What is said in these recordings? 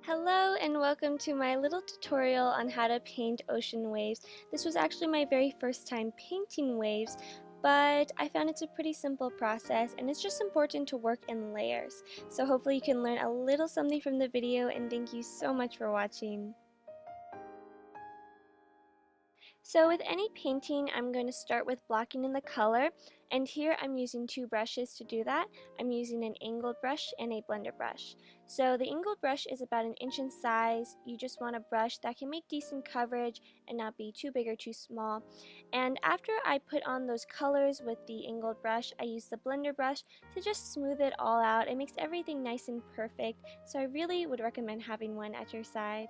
Hello and welcome to my little tutorial on how to paint ocean waves. This was actually my very first time painting waves, but I found it's a pretty simple process and it's just important to work in layers. So hopefully you can learn a little something from the video, and thank you so much for watching. So with any painting, I'm going to start with blocking in the color, and here I'm using two brushes to do that. I'm using an angled brush and a blender brush. So the angled brush is about 1 inch in size. You just want a brush that can make decent coverage and not be too big or too small. And after I put on those colors with the angled brush, I use the blender brush to just smooth it all out. It makes everything nice and perfect, so I really would recommend having one at your side.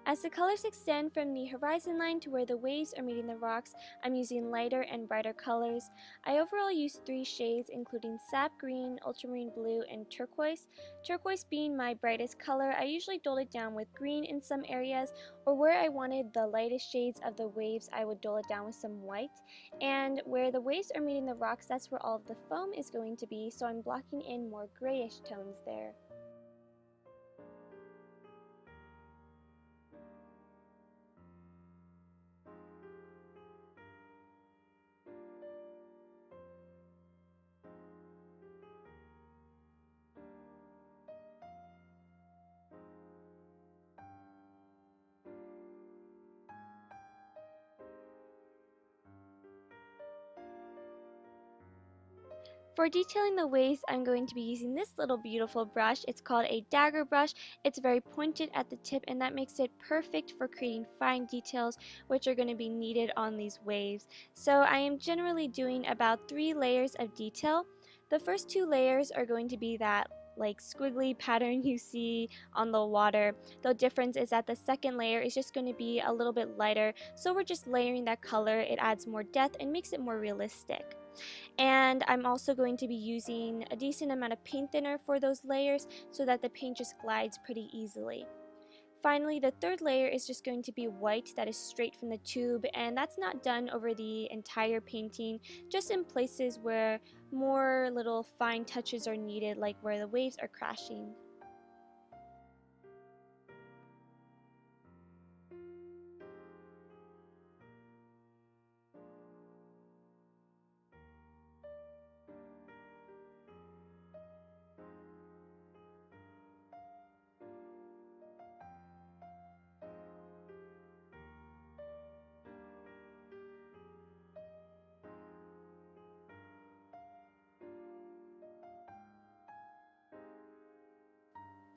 As the colors extend from the horizon line to where the waves are meeting the rocks, I'm using lighter and brighter colors. I overall use 3 shades, including sap green, ultramarine blue, and turquoise. Turquoise being my brightest color, I usually dull it down with green in some areas, or where I wanted the lightest shades of the waves, I would dull it down with some white. And where the waves are meeting the rocks, that's where all of the foam is going to be, so I'm blocking in more grayish tones there. For detailing the waves, I'm going to be using this little beautiful brush. It's called a dagger brush. It's very pointed at the tip, and that makes it perfect for creating fine details which are going to be needed on these waves. So I am generally doing about 3 layers of detail. The first 2 layers are going to be that like squiggly pattern you see on the water. The difference is that the second layer is just going to be a little bit lighter, so we're just layering that color. It adds more depth and makes it more realistic. And I'm also going to be using a decent amount of paint thinner for those layers so that the paint just glides pretty easily. Finally, the third layer is just going to be white that is straight from the tube, and that's not done over the entire painting, just in places where more little fine touches are needed, like where the waves are crashing.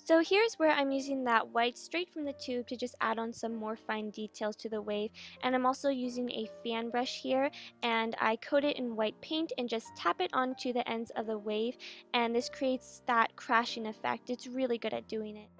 So here's where I'm using that white straight from the tube to just add on some more fine details to the wave, and I'm also using a fan brush here, and I coat it in white paint and just tap it onto the ends of the wave, and this creates that crashing effect. It's really good at doing it.